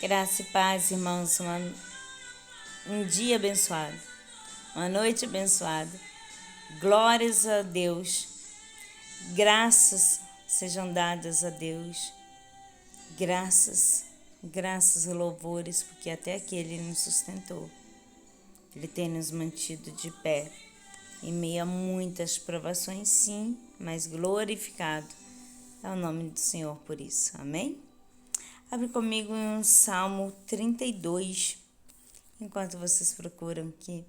Graça e paz, irmãos. Um dia abençoado, uma noite abençoada. Glórias a Deus. Graças sejam dadas a Deus. Graças e louvores, porque até aqui Ele nos sustentou. Ele tem nos mantido de pé. Em meio a muitas provações, sim, mas glorificado é o nome do Senhor por isso. Amém? Abre comigo em um Salmo 32, enquanto vocês procuram que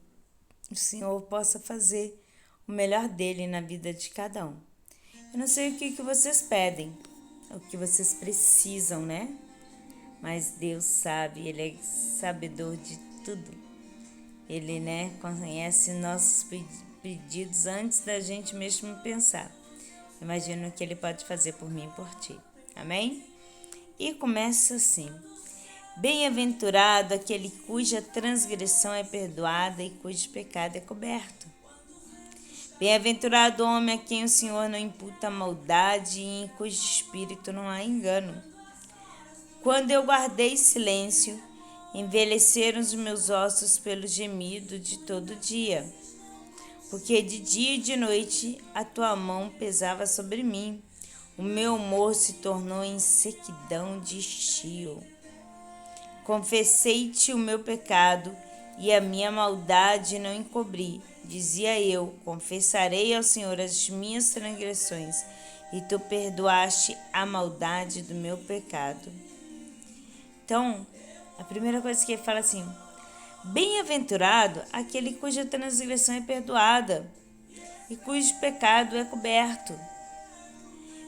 o Senhor possa fazer o melhor dele na vida de cada um. Eu não sei o que vocês pedem, o que vocês precisam, né? Mas Deus sabe, Ele é sabedor de tudo. Ele, conhece nossos pedidos antes da gente mesmo pensar. Imagina o que Ele pode fazer por mim e por ti. Amém? E começa assim: bem-aventurado aquele cuja transgressão é perdoada e cujo pecado é coberto. Bem-aventurado o homem a quem o Senhor não imputa maldade e em cujo espírito não há engano. Quando eu guardei silêncio, envelheceram os meus ossos pelo gemido de todo dia. Porque de dia e de noite a tua mão pesava sobre mim. O meu humor se tornou em sequidão de estio. Confessei-te o meu pecado e a minha maldade não encobri. Dizia eu: confessarei ao Senhor as minhas transgressões, e tu perdoaste a maldade do meu pecado. Então, a primeira coisa que ele fala assim: bem-aventurado aquele cuja transgressão é perdoada e cujo pecado é coberto.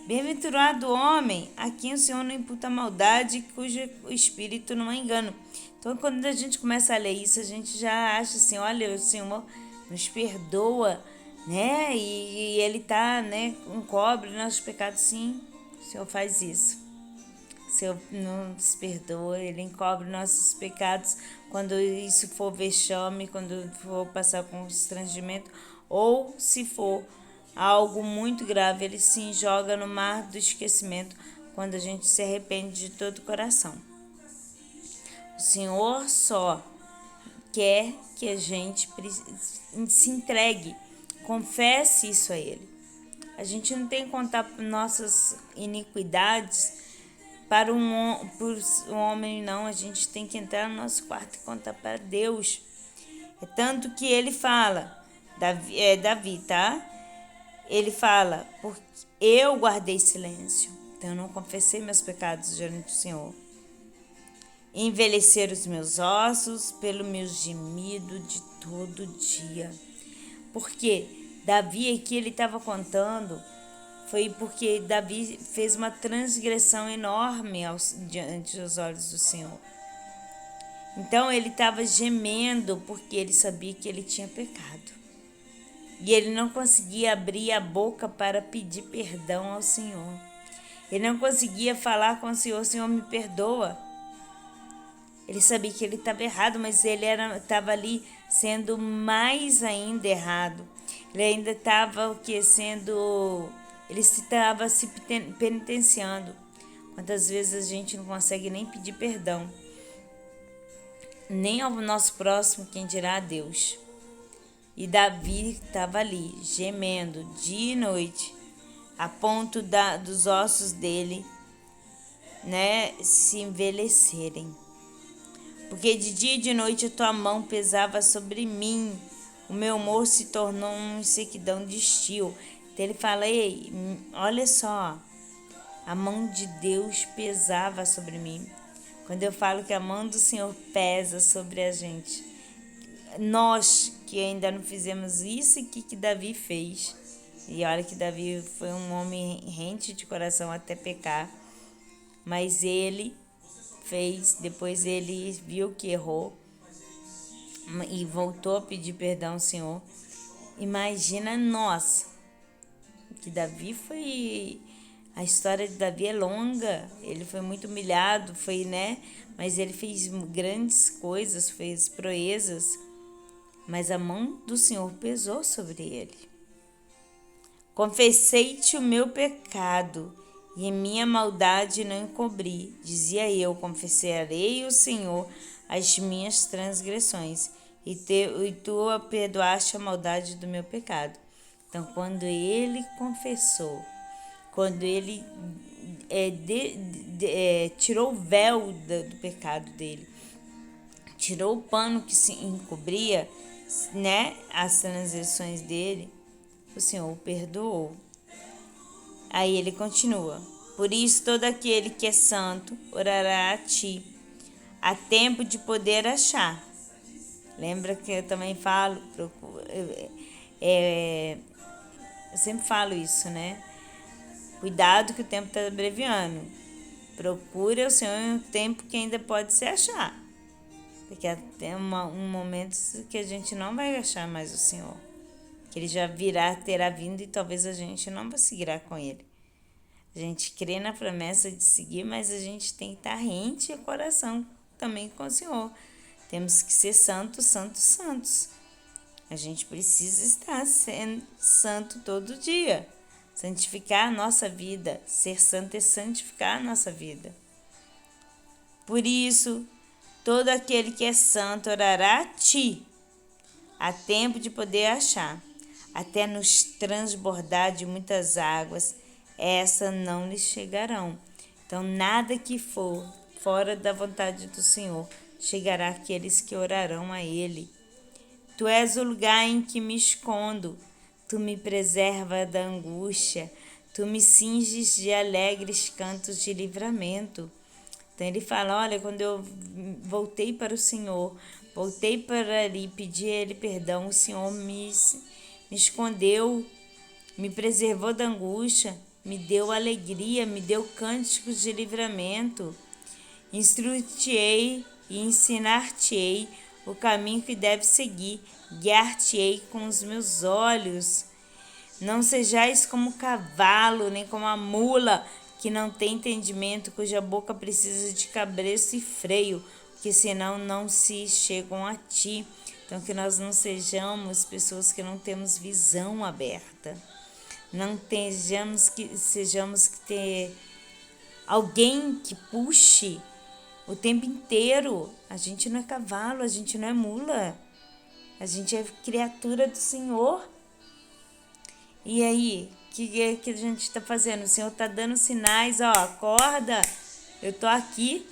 Bem-aventurado o homem a quem o Senhor não imputa maldade e cujo espírito não há engano. Então, quando a gente começa a ler isso, a gente já acha assim: olha, o Senhor nos perdoa, né? E Ele encobre nossos pecados. Sim, o Senhor faz isso. O Senhor nos perdoa, Ele encobre nossos pecados quando isso for vexame, quando for passar com constrangimento, ou se for algo muito grave, Ele se joga no mar do esquecimento quando a gente se arrepende de todo o coração. O Senhor só quer que a gente se entregue, confesse isso a Ele. A gente não tem que contar nossas iniquidades para um homem, não. A gente tem que entrar no nosso quarto e contar para Deus. É tanto que ele fala, Davi, tá? Ele fala: porque eu guardei silêncio, então eu não confessei meus pecados diante do Senhor. Envelhecer os meus ossos pelo meu gemido de todo dia. Porque Davi aqui ele estava contando, foi porque Davi fez uma transgressão enorme diante dos olhos do Senhor. Então ele estava gemendo porque ele sabia que ele tinha pecado. E ele não conseguia abrir a boca para pedir perdão ao Senhor. Ele não conseguia falar com o Senhor: Senhor, me perdoa. Ele sabia que ele estava errado, mas ele estava ali sendo mais ainda errado. Ele ainda estava ele estava se penitenciando. Quantas vezes a gente não consegue nem pedir perdão, nem ao nosso próximo, quem dirá a Deus. E Davi estava ali, gemendo dia e noite, a ponto dos ossos dele, se envelhecerem. Porque de dia e de noite a tua mão pesava sobre mim, o meu humor se tornou uma sequidão de estio. Então ele fala: ei, olha só, a mão de Deus pesava sobre mim. Quando eu falo que a mão do Senhor pesa sobre a gente, nós que ainda não fizemos isso que Davi fez. E olha que Davi foi um homem rente de coração até pecar. Mas ele fez, depois ele viu que errou e voltou a pedir perdão ao Senhor. Imagina nós, que Davi foi... A história de Davi é longa, ele foi muito humilhado, mas ele fez grandes coisas, fez proezas. Mas a mão do Senhor pesou sobre ele. Confessei-te o meu pecado e em minha maldade não encobri. Dizia eu, confessarei ao Senhor as minhas transgressões, e tu perdoaste a maldade do meu pecado. Então, quando ele confessou, quando ele tirou o véu do pecado dele, tirou o pano que se encobria, né, as transgressões dele, o Senhor o perdoou. Aí ele continua: por isso todo aquele que é santo orará a ti, há tempo de poder achar. Lembra que eu também falo, eu sempre falo isso, né? Cuidado que o tempo está abreviando. Procure o Senhor em um tempo que ainda pode se achar. Porque até um momento que a gente não vai achar mais o Senhor. Que ele já terá vindo e talvez a gente não seguirá com ele. A gente crê na promessa de seguir, mas a gente tem que estar rente e coração também com o Senhor. Temos que ser santos, santos, santos. A gente precisa estar sendo santo todo dia. Santificar a nossa vida. Ser santo é santificar a nossa vida. Por isso, todo aquele que é santo orará a ti. Há tempo de poder achar. Até nos transbordar de muitas águas, essa não lhes chegarão. Então, nada que for fora da vontade do Senhor chegará àqueles que orarão a Ele. Tu és o lugar em que me escondo. Tu me preserva da angústia. Tu me cinges de alegres cantos de livramento. Então ele fala, olha, quando eu voltei para o Senhor, voltei para ali, pedi a Ele perdão, o Senhor me escondeu, me preservou da angústia, me deu alegria, me deu cânticos de livramento. Instruir-te-ei e ensinar-te-ei o caminho que deve seguir, guiar-te-ei com os meus olhos. Não sejais como o cavalo, nem como a mula, que não tem entendimento, cuja boca precisa de cabresto e freio, porque senão não se chegam a ti. Então, que nós não sejamos pessoas que não temos visão aberta. Não sejamos que ter alguém que puxe o tempo inteiro. A gente não é cavalo, a gente não é mula. A gente é criatura do Senhor. E aí, o que a gente está fazendo? O Senhor está dando sinais, ó, acorda, eu tô aqui,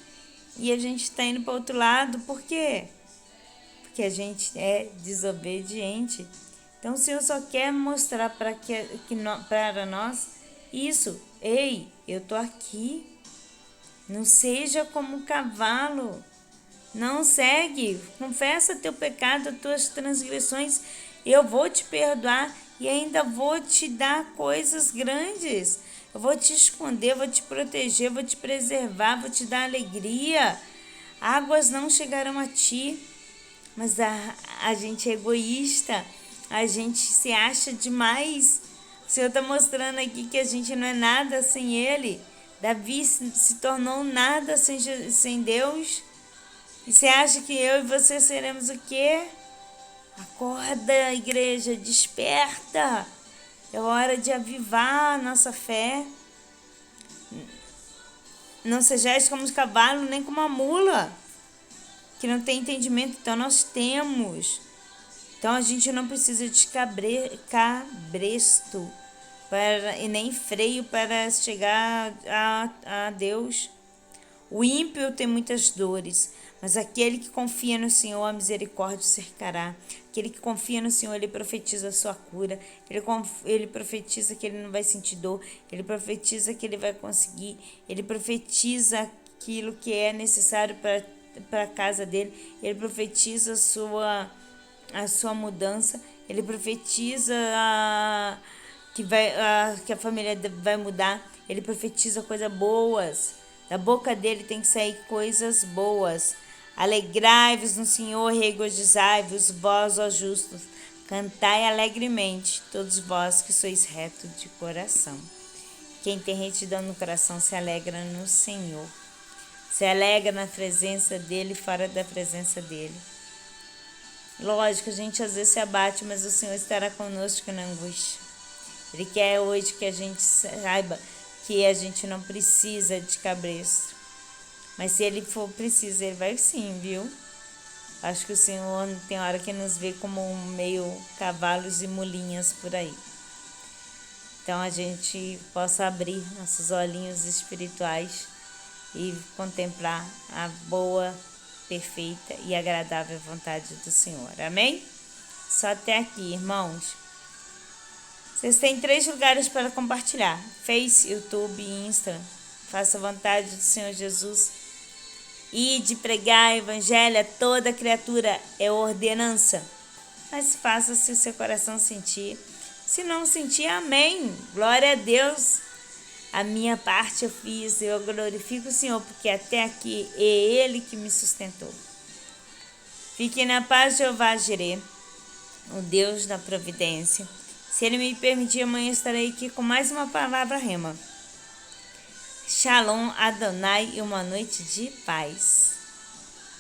e a gente está indo para o outro lado. Por quê? Porque a gente é desobediente. Então o Senhor só quer mostrar para nós isso. Ei, eu tô aqui. Não seja como um cavalo. Não segue. Confessa teu pecado, as tuas transgressões. Eu vou te perdoar e ainda vou te dar coisas grandes. Eu vou te esconder, vou te proteger, vou te preservar, vou te dar alegria. Águas não chegarão a ti. Mas a gente é egoísta. A gente se acha demais. O Senhor está mostrando aqui que a gente não é nada sem Ele. Davi se tornou nada sem Deus. E você acha que eu e você seremos o quê? Acorda, igreja, desperta. É hora de avivar a nossa fé. Não sejais como os cavalos, nem como a mula, que não tem entendimento. Então nós temos. Então a gente não precisa de cabresto e nem freio para chegar a Deus. O ímpio tem muitas dores, mas aquele que confia no Senhor, a misericórdia o cercará. Aquele que confia no Senhor, ele profetiza a sua cura. Ele profetiza que ele não vai sentir dor. Ele profetiza que ele vai conseguir. Ele profetiza aquilo que é necessário para a casa dele. Ele profetiza a sua mudança. Ele profetiza que a família vai mudar. Ele profetiza coisas boas. Da boca dele tem que sair coisas boas. Alegrai-vos no Senhor, regozijai-vos, vós, ó justos. Cantai alegremente, todos vós que sois retos de coração. Quem tem retidão no coração se alegra no Senhor. Se alegra na presença dele e fora da presença dele. Lógico, a gente às vezes se abate, mas o Senhor estará conosco na angústia. Ele quer hoje que a gente saiba que a gente não precisa de cabresto. Mas se ele for preciso, ele vai sim, viu? Acho que o Senhor tem hora que nos vê como meio cavalos e mulinhas por aí. Então a gente possa abrir nossos olhinhos espirituais e contemplar a boa, perfeita e agradável vontade do Senhor. Amém? Só até aqui, irmãos. Vocês têm 3 lugares para compartilhar: Face, YouTube e Insta. Faça a vontade do Senhor Jesus. E de pregar o evangelho a toda criatura é ordenança. Mas faça se o seu coração sentir. Se não sentir, amém. Glória a Deus. A minha parte eu fiz, eu glorifico o Senhor, porque até aqui é Ele que me sustentou. Fique na paz de Jeová Jireh, o Deus da providência. Se Ele me permitir, amanhã estarei aqui com mais uma palavra rema. Shalom Adonai e uma noite de paz.